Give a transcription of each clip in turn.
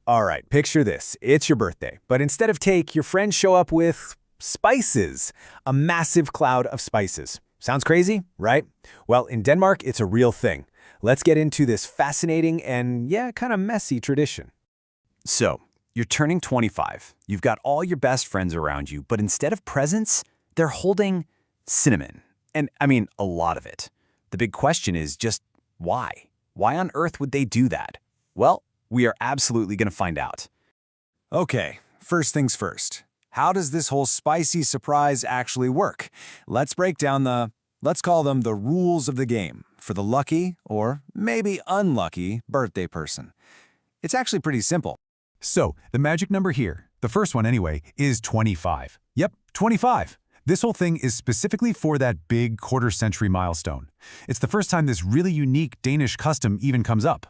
All right, picture this. It's your birthday, but instead of cake, your friends show up with spices. A massive cloud of spices. Sounds crazy, right? Well, in Denmark, it's a real thing. Let's get into this fascinating and, yeah, kind of messy tradition. So, you're turning 25. You've got all your best friends around you, but instead of presents, they're holding cinnamon. And I mean, a lot of it. The big question is just why? Why on earth would they do that? Well, we are absolutely going to find out. Okay, first things first. How does this whole spicy surprise actually work? Let's break down let's call them the rules of the game for the lucky, or maybe unlucky, birthday person. It's actually pretty simple. So, the magic number here, the first one anyway, is 25. Yep, 25. This whole thing is specifically for that big quarter-century milestone. It's the first time this really unique Danish custom even comes up.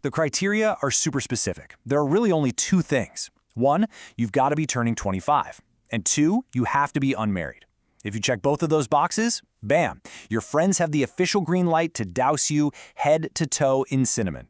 The criteria are super specific. There are really only two things. One, you've got to be turning 25. And two, you have to be unmarried. If you check both of those boxes, bam, your friends have the official green light to douse you head to toe in cinnamon.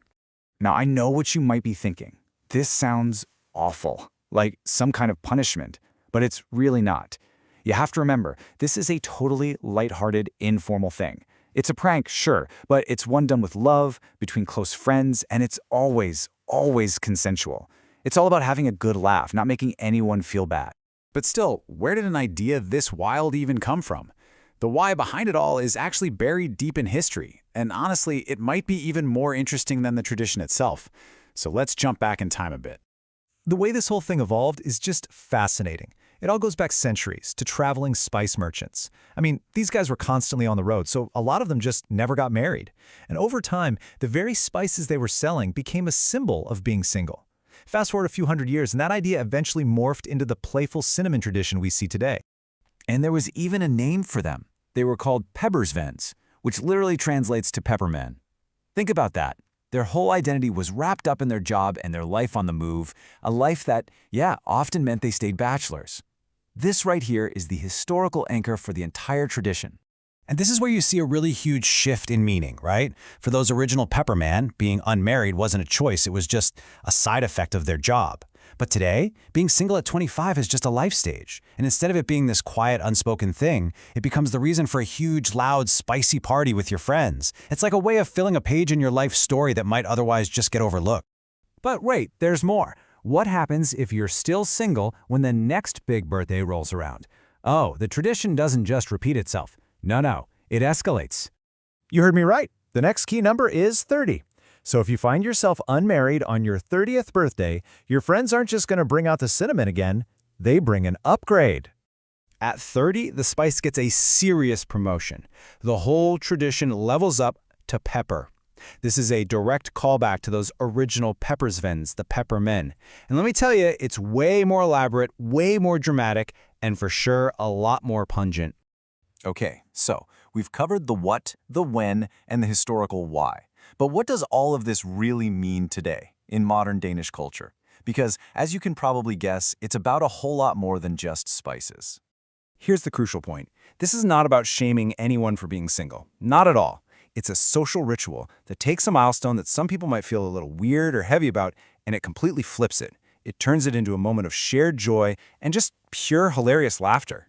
Now, I know what you might be thinking. This sounds awful, like some kind of punishment, but it's really not. You have to remember, this is a totally lighthearted, informal thing. It's a prank, sure, but it's one done with love, between close friends, and it's always, always consensual. It's all about having a good laugh, not making anyone feel bad. But still, where did an idea this wild even come from? The why behind it all is actually buried deep in history, and honestly, it might be even more interesting than the tradition itself. So let's jump back in time a bit. The way this whole thing evolved is just fascinating. It all goes back centuries to traveling spice merchants. I mean, these guys were constantly on the road, so a lot of them just never got married. And over time, the very spices they were selling became a symbol of being single. Fast forward a few hundred years, and that idea eventually morphed into the playful cinnamon tradition we see today. And there was even a name for them. They were called peppersvens, which literally translates to peppermen. Think about that. Their whole identity was wrapped up in their job and their life on the move, a life that, yeah, often meant they stayed bachelors. This right here is the historical anchor for the entire tradition. And this is where you see a really huge shift in meaning, right? For those original peppermen, being unmarried wasn't a choice, it was just a side effect of their job. But today, being single at 25 is just a life stage. And instead of it being this quiet, unspoken thing, it becomes the reason for a huge, loud, spicy party with your friends. It's like a way of filling a page in your life story that might otherwise just get overlooked. But wait, there's more. What happens if you're still single when the next big birthday rolls around? Oh, the tradition doesn't just repeat itself. No, it escalates. You heard me right. The next key number is 30. So if you find yourself unmarried on your 30th birthday, your friends aren't just going to bring out the cinnamon again, they bring an upgrade. At 30, the spice gets a serious promotion. The whole tradition levels up to pepper. This is a direct callback to those original peppersvens, the peppermen. And let me tell you, it's way more elaborate, way more dramatic, and for sure a lot more pungent. Okay, so we've covered the what, the when, and the historical why. But what does all of this really mean today in modern Danish culture? Because, as you can probably guess, it's about a whole lot more than just spices. Here's the crucial point. This is not about shaming anyone for being single. Not at all. It's a social ritual that takes a milestone that some people might feel a little weird or heavy about, and it completely flips it. It turns it into a moment of shared joy and just pure hilarious laughter.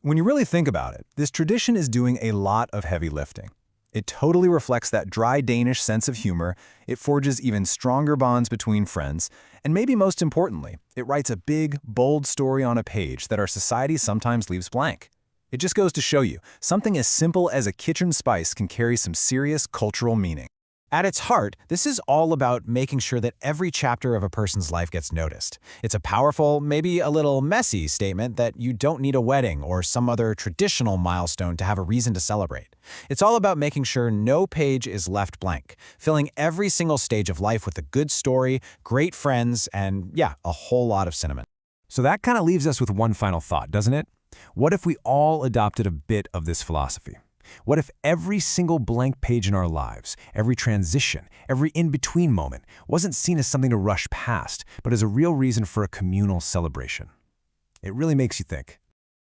When you really think about it, this tradition is doing a lot of heavy lifting. It totally reflects that dry Danish sense of humor, it forges even stronger bonds between friends, and maybe most importantly, it writes a big, bold story on a page that our society sometimes leaves blank. It just goes to show you, something as simple as a kitchen spice can carry some serious cultural meaning. At its heart, this is all about making sure that every chapter of a person's life gets noticed. It's a powerful, maybe a little messy statement that you don't need a wedding or some other traditional milestone to have a reason to celebrate. It's all about making sure no page is left blank, filling every single stage of life with a good story, great friends, and yeah, a whole lot of cinnamon. So that kind of leaves us with one final thought, doesn't it? What if we all adopted a bit of this philosophy? What if every single blank page in our lives, every transition, every in-between moment wasn't seen as something to rush past, but as a real reason for a communal celebration? It really makes you think.